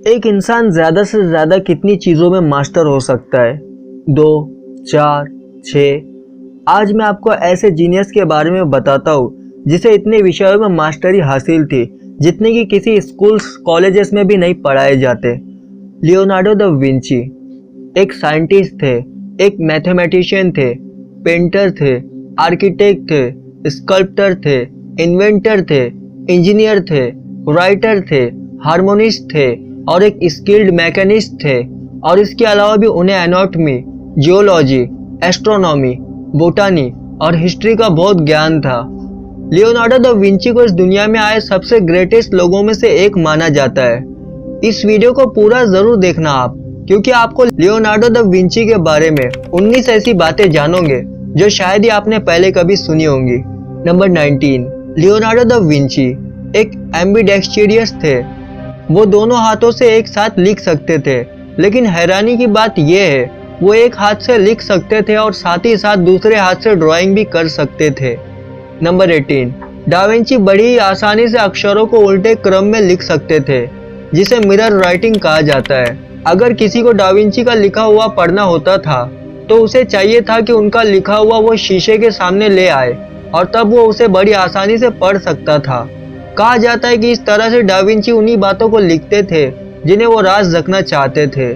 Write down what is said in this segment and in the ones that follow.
एक इंसान ज़्यादा से ज़्यादा कितनी चीज़ों में मास्टर हो सकता है? 2, 4, 6। आज मैं आपको ऐसे जीनियस के बारे में बताता हूँ जिसे इतने विषयों में मास्टरी हासिल थी जितने कि किसी स्कूल्स कॉलेजेस में भी नहीं पढ़ाए जाते। लियोनार्डो दा विंची एक साइंटिस्ट थे, एक मैथमेटिशियन थे, पेंटर थे, आर्किटेक्ट थे, स्कल्प्टर थे, इन्वेंटर थे, इंजीनियर थे, राइटर थे, हार्मोनिस्ट थे और एक स्किल्ड मैकेनिस्ट थे। और इसके अलावा भी उन्हें एनाटॉमी, जियोलॉजी, एस्ट्रोनॉमी, बोटानी और हिस्ट्री का बहुत ज्ञान था। लियोनार्डो दा विंची को इस दुनिया में आए सबसे ग्रेटेस्ट लोगों में से एक माना जाता है। इस वीडियो को पूरा जरूर देखना आप, क्योंकि आपको लियोनार्डो दा विंची के बारे में 19 ऐसी बातें जानोगे जो शायद ही आपने पहले कभी सुनी होंगी। नंबर 19, लियोनार्डो दा विंची एक एम्बिडेक्स्ट्रियस थे। वो दोनों हाथों से एक साथ लिख सकते थे, लेकिन हैरानी की बात यह है वो एक हाथ से लिख सकते थे और साथ ही साथ दूसरे हाथ से ड्राइंग भी कर सकते थे। नंबर 18, डा विंची बड़ी ही आसानी से अक्षरों को उल्टे क्रम में लिख सकते थे, जिसे मिरर राइटिंग कहा जाता है। अगर किसी को डा विंची का लिखा हुआ पढ़ना होता था तो उसे चाहिए था कि उनका लिखा हुआ वो शीशे के सामने ले आए और तब वो उसे बड़ी आसानी से पढ़ सकता था। कहा जाता है कि इस तरह से डा विंची उन्हीं बातों को लिखते थे जिन्हें वो राज रखना चाहते थे।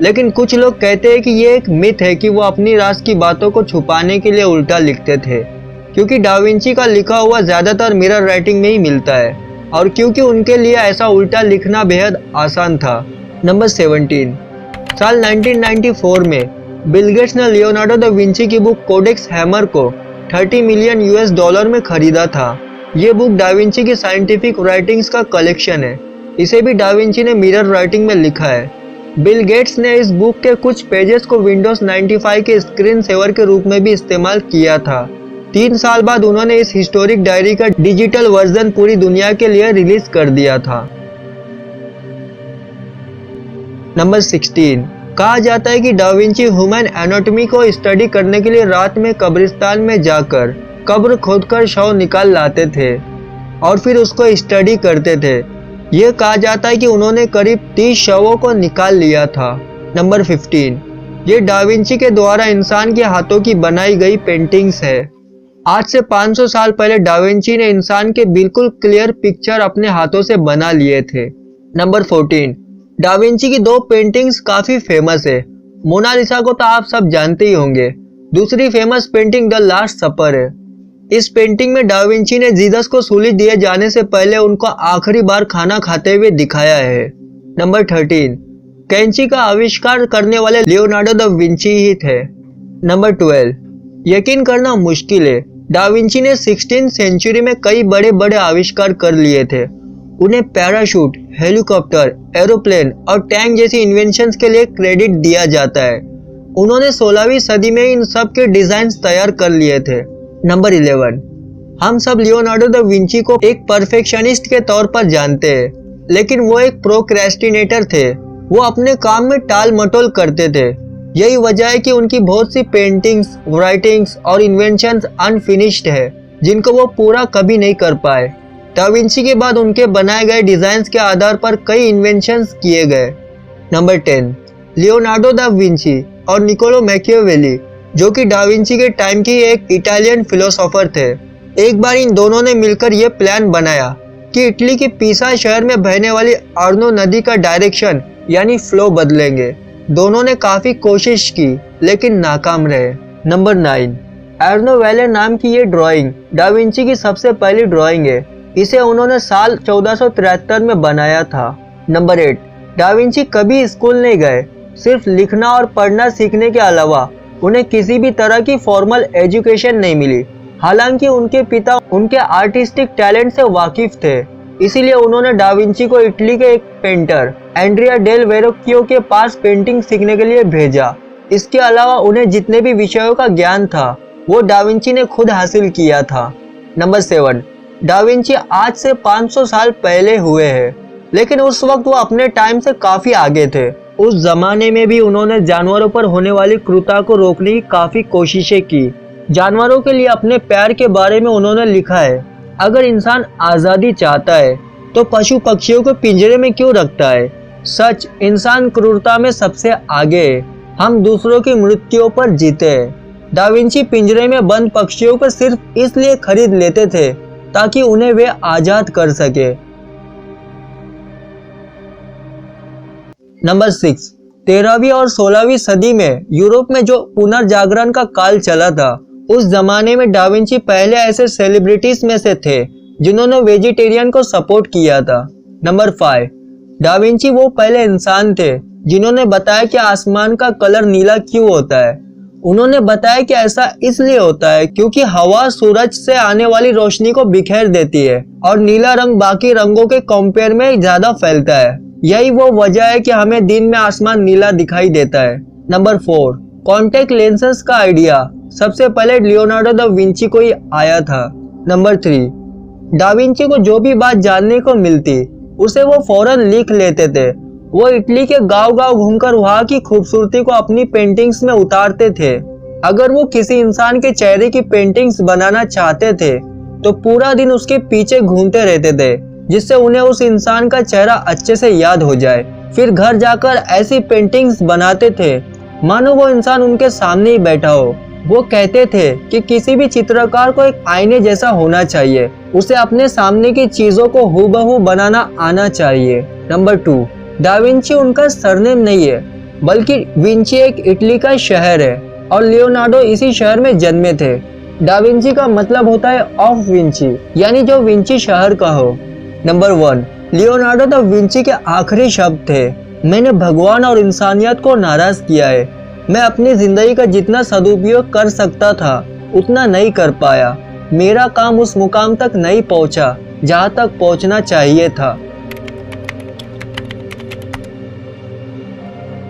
लेकिन कुछ लोग कहते हैं कि ये एक मिथ है कि वो अपनी राज की बातों को छुपाने के लिए उल्टा लिखते थे, क्योंकि डा विंची का लिखा हुआ ज्यादातर मिरर राइटिंग में ही मिलता है और क्योंकि उनके लिए ऐसा उल्टा लिखना बेहद आसान था। नंबर 17, साल 1994 में बिल गेट्स ने लियोनार्डो दा विंची की बुक कोडेक्स हैमर को $30 मिलियन में खरीदा था। ये बुक डा विंची की साइंटिफिक राइटिंग्स का कलेक्शन है। इसे भी डा विंची ने मिरर राइटिंग में लिखा है। बिल गेट्स ने इस बुक के कुछ पेजेस को विंडोज 95 के स्क्रीन सेवर के रूप में भी इस्तेमाल किया था। 3 साल बाद उन्होंने इस हिस्टोरिक डायरी का डिजिटल वर्जन पूरी दुनिया के लिए रिलीज कर दिया था। नंबर 16, कहा जाता है कि डा विंची ह्यूमन एनाटॉमी को स्टडी करने के लिए रात में कब्रिस्तान में जाकर कब्र खोदकर शव निकाल लाते थे और फिर उसको स्टडी करते थे। यह कहा जाता है कि उन्होंने करीब 30 शवों को निकाल लिया था। नंबर 15, ये डा विंची के द्वारा इंसान के हाथों की बनाई गई पेंटिंग्स है। आज से 500 साल पहले डा विंची ने इंसान के बिल्कुल क्लियर पिक्चर अपने हाथों से बना लिए थे। नंबर 14, डा विंची की 2 पेंटिंग्स काफी फेमस है। मोनालिसा को तो आप सब जानते ही होंगे। दूसरी फेमस पेंटिंग द लास्ट सपर है। इस पेंटिंग में डा विंची ने जीसस को सूली दिए जाने से पहले उनको आखिरी बार खाना खाते हुए दिखाया है। नंबर 13, कैंची का आविष्कार करने वाले लियोनार्डो दा विंची ही थे। नंबर 12, यकीन करना मुश्किल है, डा विंची ने 16वीं सेंचुरी में कई बड़े बड़े आविष्कार कर लिए थे। उन्हें पैराशूट, हेलीकॉप्टर, एरोप्लेन और टैंक जैसी इन्वेंशंस के लिए क्रेडिट दिया जाता है। उन्होंने 16वीं सदी में इन सब के डिजाइन तैयार कर लिए थे। नंबर 11, हम सब लियोनार्डो दा विंची को एक परफेक्शनिस्ट के तौर पर जानते हैं, लेकिन वो एक प्रोक्रेस्टिनेटर थे। वो अपने काम में टाल मटोल करते थे। यही वजह है कि उनकी बहुत सी पेंटिंग्स, राइटिंग्स और इन्वेंशंस अनफिनिश्ड है, जिनको वो पूरा कभी नहीं कर पाए। डा विंची के बाद उनके बनाए गए डिजाइन्स के आधार पर कई इन्वेंशंस किए गए। नंबर 10, लियोनार्डो दा विंची और निकोलो मैकियावेली, जो कि डा विंची के टाइम की एक इटालियन फिलोसोफर थे। एक बार इन दोनों ने मिलकर यह प्लान बनाया कि इटली के पीसा शहर में बहने वाली अर्नो नदी का डायरेक्शन यानी फ्लो बदलेंगे। दोनों ने काफी कोशिश की लेकिन नाकाम रहे। नंबर 9, अर्नो वैले नाम की ये ड्राइंग डा विंची की सबसे पहली ड्राइंग है। इसे उन्होंने साल 1473 में बनाया था। नंबर 8, डा विंची कभी स्कूल नहीं गए। सिर्फ लिखना और पढ़ना सीखने के अलावा उन्हें किसी भी तरह की फॉर्मल एजुकेशन नहीं मिली। हालांकि उनके पिता उनके आर्टिस्टिक टैलेंट से वाकिफ थे, इसीलिए उन्होंने डा विंची को इटली के एक पेंटर एंड्रिया डेल वेरोक्कियो के पास पेंटिंग सीखने के लिए भेजा। इसके अलावा उन्हें जितने भी विषयों का ज्ञान था वो डा विंची ने खुद हासिल किया था। नंबर 7, डा विंची आज से 500 साल पहले हुए हैं, लेकिन उस वक्त वो अपने टाइम से काफी आगे थे। उस जमाने में भी उन्होंने जानवरों पर होने वाली क्रूरता को रोकने की काफी कोशिशें की। जानवरों के लिए अपने प्यार के बारे में उन्होंने लिखा है, अगर इंसान आज़ादी चाहता है तो पशु पक्षियों को पिंजरे में क्यों रखता है। सच, इंसान क्रूरता में सबसे आगे है। हम दूसरों की मृत्युओं पर जीते। डा विंची पिंजरे में बंद पक्षियों को सिर्फ इसलिए खरीद लेते थे ताकि उन्हें वे आजाद कर सके। नंबर 6, 13वीं और 16वीं सदी में यूरोप में जो पुनर्जागरण का काल चला था, उस जमाने में डा विंची पहले ऐसे सेलिब्रिटीज में से थे जिन्होंने वेजिटेरियन को सपोर्ट किया था। नंबर 5, डा विंची वो पहले इंसान थे जिन्होंने बताया कि आसमान का कलर नीला क्यों होता है। उन्होंने बताया कि ऐसा इसलिए होता है क्योंकि हवा सूरज से आने वाली रोशनी को बिखेर देती है और नीला रंग बाकी रंगों के कंपेयर में ज्यादा फैलता है। यही वो वजह है कि हमें दिन में आसमान नीला दिखाई देता है। नंबर 4, कॉन्टेक्ट लेंसेज का आइडिया सबसे पहले लियोनार्डो दा विंची को ही आया था। नंबर 3, डा विंची को जो भी बात जानने को मिलती उसे वो फौरन लिख लेते थे। वो इटली के गांव-गांव घूमकर वहां की खूबसूरती को अपनी पेंटिंग्स में उतारते थे। अगर वो किसी इंसान के चेहरे की पेंटिंग्स बनाना चाहते थे तो पूरा दिन उसके पीछे घूमते रहते थे, जिससे उन्हें उस इंसान का चेहरा अच्छे से याद हो जाए। फिर घर जाकर ऐसी पेंटिंग्स बनाते थे मानो वो इंसान उनके सामने ही बैठा हो। वो कहते थे कि किसी भी चित्रकार को एक आईने जैसा होना चाहिए, उसे अपने सामने की चीजों को हूबहू बनाना आना चाहिए। नंबर 2, डा विंची उनका सरनेम नहीं है, बल्कि विंची एक इटली का शहर है और लियोनार्डो इसी शहर में जन्मे थे। डा विंची का मतलब होता है ऑफ विंची, यानी जो विंची शहर का हो। नंबर 1, लियोनार्डो दा विंची के आखिरी शब्द थे, मैंने भगवान और इंसानियत को नाराज किया है। मैं अपनी जिंदगी का जितना सदुपयोग कर सकता था उतना नहीं कर पाया। मेरा काम उस मुकाम तक नहीं पहुंचा जहां तक पहुंचना चाहिए था।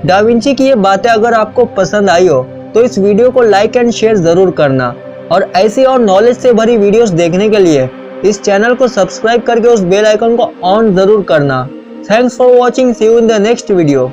डा विंची की ये बातें अगर आपको पसंद आई हो तो इस वीडियो को लाइक एंड शेयर जरूर करना और ऐसी और नॉलेज से भरी वीडियोस देखने के लिए इस चैनल को सब्सक्राइब करके उस बेल आइकन को ऑन जरूर करना। Thanks for watching, see you in the next video.